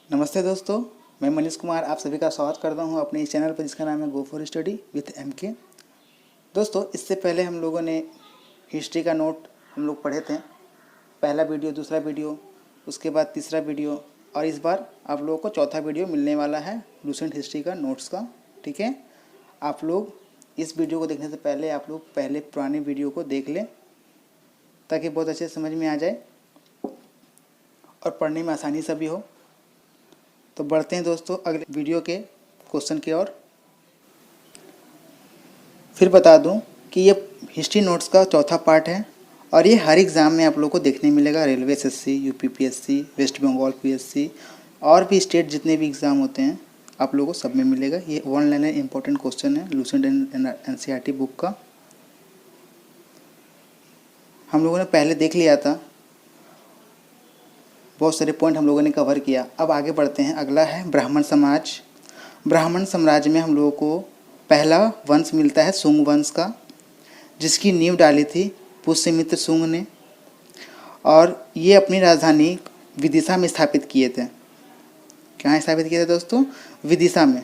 नमस्ते दोस्तों, मैं मनीष कुमार आप सभी का स्वागत करता हूं अपने इस चैनल पर जिसका नाम है go for study with MK। दोस्तों, इससे पहले हम लोगों ने हिस्ट्री का नोट हम लोग पढ़े थे। पहला वीडियो, दूसरा वीडियो, उसके बाद तीसरा वीडियो और इस बार आप लोगों को चौथा वीडियो मिलने वाला है लूसेंट हिस्ट्री का नोट्स का। ठीक है, आप लोग इस वीडियो को देखने से पहले आप लोग पहले पुराने वीडियो को देख लें ताकि बहुत अच्छे समझ में आ जाए और पढ़ने में आसानी से भी हो। तो बढ़ते हैं दोस्तों अगले वीडियो के क्वेश्चन की ओर। फिर बता दूं कि ये हिस्ट्री नोट्स का चौथा पार्ट है और ये हर एग्ज़ाम में आप लोगों को देखने मिलेगा। Railway SSC, UPPSC, West Bengal PSC और भी स्टेट जितने भी एग्ज़ाम होते हैं आप लोगों को सब में मिलेगा। ये वन लाइनर इंपॉर्टेंट क्वेश्चन है लूसेंट NCERT बुक का। हम लोगों ने पहले देख लिया था, बहुत सारे पॉइंट हम लोगों ने कवर किया। अब आगे बढ़ते हैं। अगला है ब्राह्मण समाज। ब्राह्मण साम्राज्य में हम लोगों को पहला वंश मिलता है शुंग वंश का, जिसकी नींव डाली थी पुष्यमित्र शुंग ने और ये अपनी राजधानी विदिशा में स्थापित किए थे। कहाँ स्थापित किए थे दोस्तों? विदिशा में।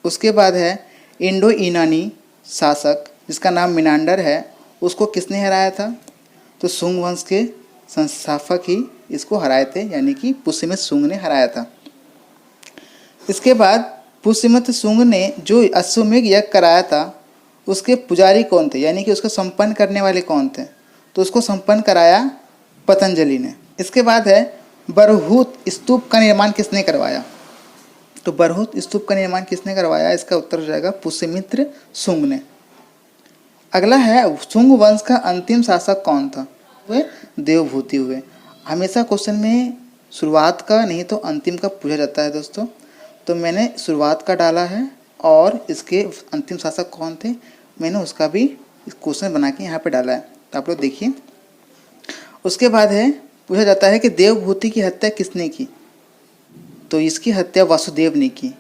उसके बाद है इंडो ईनानी शासक जिसका नाम मिनांडर है, उसको किसने हराया था? तो शुंग वंश के संस्थापक ही इसको हराए थे, यानी कि पुष्यमित्र शुंग ने हराया था। इसके बाद पुष्यमित्र शुंग ने जो अश्वमेध यज्ञ कराया था उसके पुजारी कौन थे, यानी कि उसको संपन्न करने वाले कौन थे? तो उसको संपन्न कराया पतंजलि ने। इसके बाद है बरहुत स्तूप का निर्माण किसने करवाया? तो बरहुत स्तूप का निर्माण किसने करवाया? इसका उत्तर हो जाएगा पुष्यमित्र शुंग ने। अगला है शुंग वंश का अंतिम शासक कौन था? वे देवभूति हुए। हमेशा क्वेश्चन में शुरुआत का नहीं तो अंतिम का पूछा जाता है दोस्तों, तो मैंने शुरुआत का डाला है और इसके अंतिम शासक कौन थे मैंने उसका भी क्वेश्चन बना के यहाँ पे डाला है, तो आप लोग देखिए। उसके बाद है पूछा जाता है कि देवभूति की हत्या किसने की? तो इसकी हत्या वासुदेव ने की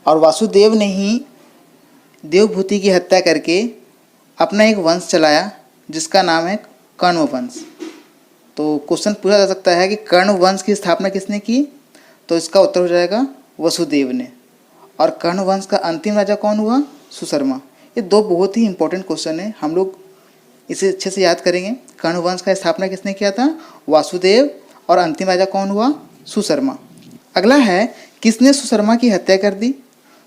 और वासुदेव ने ही देवभूति की हत्या करके अपना एक वंश चलाया जिसका नाम है कर्ण वंश। तो क्वेश्चन पूछा जा सकता है कि कर्ण वंश की स्थापना किसने की? तो इसका उत्तर हो जाएगा वसुदेव ने। और कर्ण वंश का अंतिम राजा कौन हुआ? सुशर्मा। ये दो बहुत ही इंपॉर्टेंट क्वेश्चन है, हम लोग इसे अच्छे से याद करेंगे। कर्ण वंश का स्थापना किसने किया था? वासुदेव। और अंतिम राजा कौन हुआ? सुशर्मा। अगला है किसने सुशर्मा की हत्या कर दी?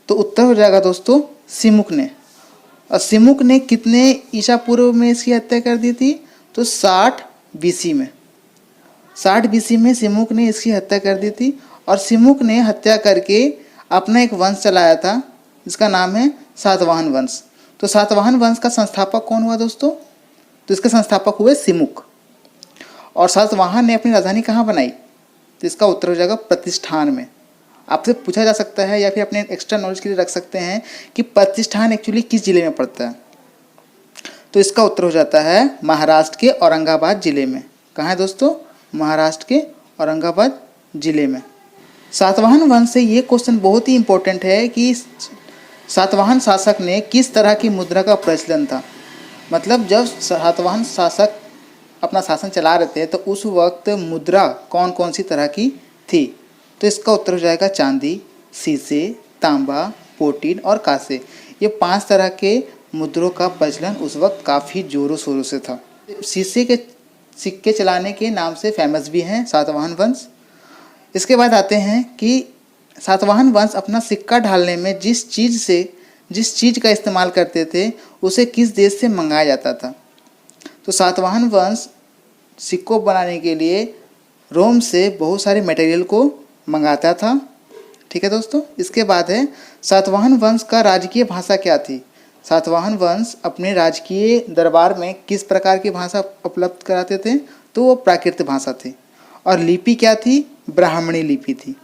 तो उत्तर हो जाएगा दोस्तों सिमुक ने। और सिमुक ने कितने ईसा पूर्व में इसकी हत्या कर दी थी? तो 60 BC में। 60 BC में सिमुक ने इसकी हत्या कर दी थी और सिमुक ने हत्या करके अपना एक वंश चलाया था जिसका नाम है सातवाहन वंश। तो सातवाहन वंश का संस्थापक कौन हुआ दोस्तों? तो इसके संस्थापक हुए सिमुक। और सातवाहन ने अपनी राजधानी कहाँ बनाई? तो इसका उत्तर हो जाएगा प्रतिष्ठान में। आपसे पूछा जा सकता है या फिर अपने एक्स्ट्रा नॉलेज के लिए रख सकते हैं कि प्रतिष्ठान एक्चुअली किस जिले में पड़ता है? तो इसका उत्तर हो जाता है महाराष्ट्र के औरंगाबाद जिले में। कहाँ है दोस्तों? महाराष्ट्र के औरंगाबाद जिले में। सातवाहन वंश से ये क्वेश्चन बहुत ही इंपॉर्टेंट है कि सातवाहन शासक ने किस तरह की मुद्रा का प्रचलन था। मतलब जब सातवाहन शासक अपना शासन चला रहे थे तो उस वक्त मुद्रा कौन कौन सी तरह की थी? तो इसका उत्तर हो जाएगा चांदी, शीशे, तांबा, पोटीन और कांसे। ये 5 तरह के मुद्रों का प्रचलन उस वक्त काफ़ी ज़ोरों शोरों से था। शीशे के सिक्के चलाने के नाम से फेमस भी हैं सातवाहन वंश। इसके बाद आते हैं कि सातवाहन वंश अपना सिक्का ढालने में जिस चीज़ का इस्तेमाल करते थे उसे किस देश से मंगाया जाता था? तो सातवाहन वंश सिक्कों बनाने के लिए रोम से बहुत सारे मटेरियल को मंगाता था। ठीक है दोस्तों। इसके बाद है सातवाहन वंश का राजकीय भाषा क्या थी? सातवाहन वंश अपने राजकीय दरबार में किस प्रकार की भाषा उपलब्ध कराते थे? तो वो प्राकृत भाषा थी। और लिपि क्या थी? ब्राह्मणी लिपि थी।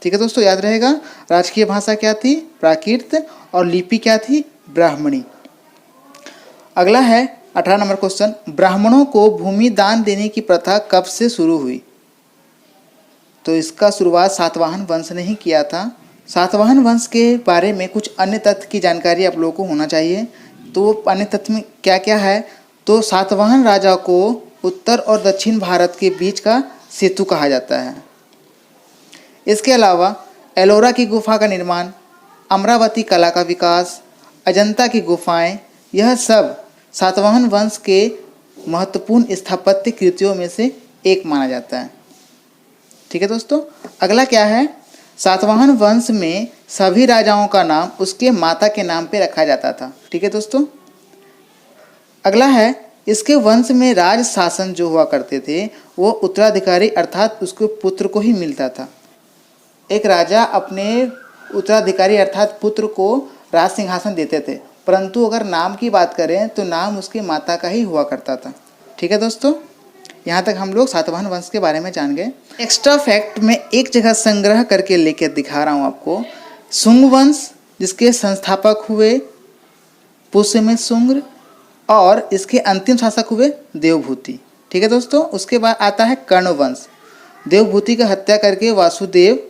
ठीक है दोस्तों, याद रहेगा। राजकीय भाषा क्या थी? प्राकृत। और लिपि क्या थी? ब्राह्मणी। अगला है 18 नंबर क्वेश्चन। ब्राह्मणों को भूमि दान देने की प्रथा कब से शुरू हुई? तो इसका शुरुआत सातवाहन वंश ने ही किया था। सातवाहन वंश के बारे में कुछ अन्य तथ्य की जानकारी आप लोगों को होना चाहिए। तो वो अन्य तथ्य में क्या क्या है? तो सातवाहन राजा को उत्तर और दक्षिण भारत के बीच का सेतु कहा जाता है। इसके अलावा एलोरा की गुफा का निर्माण, अमरावती कला का विकास, अजंता की गुफाएं, यह सब सातवाहन वंश के महत्वपूर्ण स्थापत्य कृतियों में से एक माना जाता है। ठीक है दोस्तों, अगला क्या है, सातवाहन वंश में सभी राजाओं का नाम उसके माता के नाम पे रखा जाता था। ठीक है दोस्तों, अगला है, इसके वंश में राज शासन जो हुआ करते थे वो उत्तराधिकारी अर्थात उसके पुत्र को ही मिलता था। एक राजा अपने उत्तराधिकारी अर्थात पुत्र को राज सिंहासन देते थे, परंतु अगर नाम की बात करें तो नाम उसके माता का ही हुआ करता था। ठीक है दोस्तों, यहाँ तक हम लोग सातवाहन वंश के बारे में जान गए। एक्स्ट्रा फैक्ट में एक जगह संग्रह करके लेकर दिखा रहा हूँ आपको। शुंग वंश जिसके संस्थापक हुए पुष्यमित्र शुंग और इसके अंतिम शासक हुए देवभूति। ठीक है दोस्तों, उसके बाद आता है कर्ण वंश। देवभूति की हत्या करके वासुदेव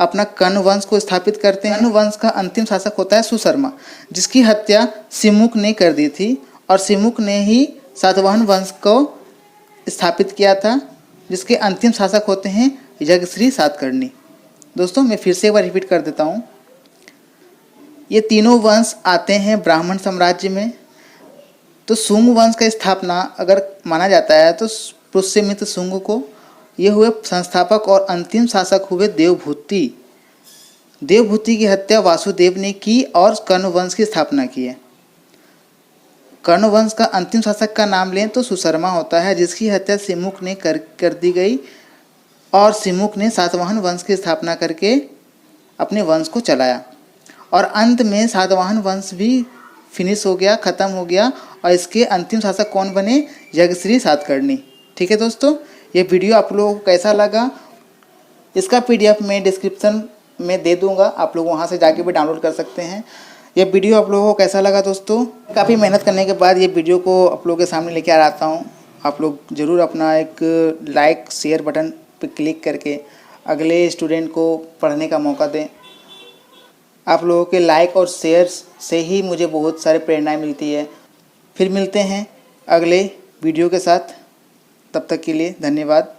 अपना कर्ण वंश को स्थापित करते हैं। कर्ण वंश का अंतिम शासक होता है सुशर्मा, जिसकी हत्या सिमुक ने कर दी थी और सिमुक ने ही सातवाहन वंश को स्थापित किया था, जिसके अंतिम शासक होते हैं यज्ञश्री सातकर्णी। दोस्तों मैं फिर से एक बार रिपीट कर देता हूँ, ये तीनों वंश आते हैं ब्राह्मण साम्राज्य में। तो शुंग वंश का स्थापना अगर माना जाता है तो पुष्यमित्र शुंग को, ये हुए संस्थापक और अंतिम शासक हुए देवभूति। देवभूति की हत्या वासुदेव ने की और कर्ण वंश की स्थापना की है। कर्ण वंश का अंतिम शासक का नाम लें तो सुशर्मा होता है, जिसकी हत्या सिमुक ने कर दी गई और सिमुक ने सातवाहन वंश की स्थापना करके अपने वंश को चलाया और अंत में सातवाहन वंश भी फिनिश हो गया, ख़त्म हो गया और इसके अंतिम शासक कौन बने, यज्ञश्री सातकर्णी। ठीक है दोस्तों, ये वीडियो आप लोगों को कैसा लगा, इसका PDF मैं डिस्क्रिप्शन में दे दूंगा, आप लोग वहाँ से जाके भी डाउनलोड कर सकते हैं। ये वीडियो आप लोगों को कैसा लगा दोस्तों, काफ़ी मेहनत करने के बाद ये वीडियो को आप लोगों के सामने लेके आ आता हूँ। आप लोग ज़रूर अपना एक लाइक शेयर बटन पर क्लिक करके अगले स्टूडेंट को पढ़ने का मौका दें। आप लोगों के लाइक और शेयर से ही मुझे बहुत सारी प्रेरणाएँ मिलती है। फिर मिलते हैं अगले वीडियो के साथ, तब तक के लिए धन्यवाद।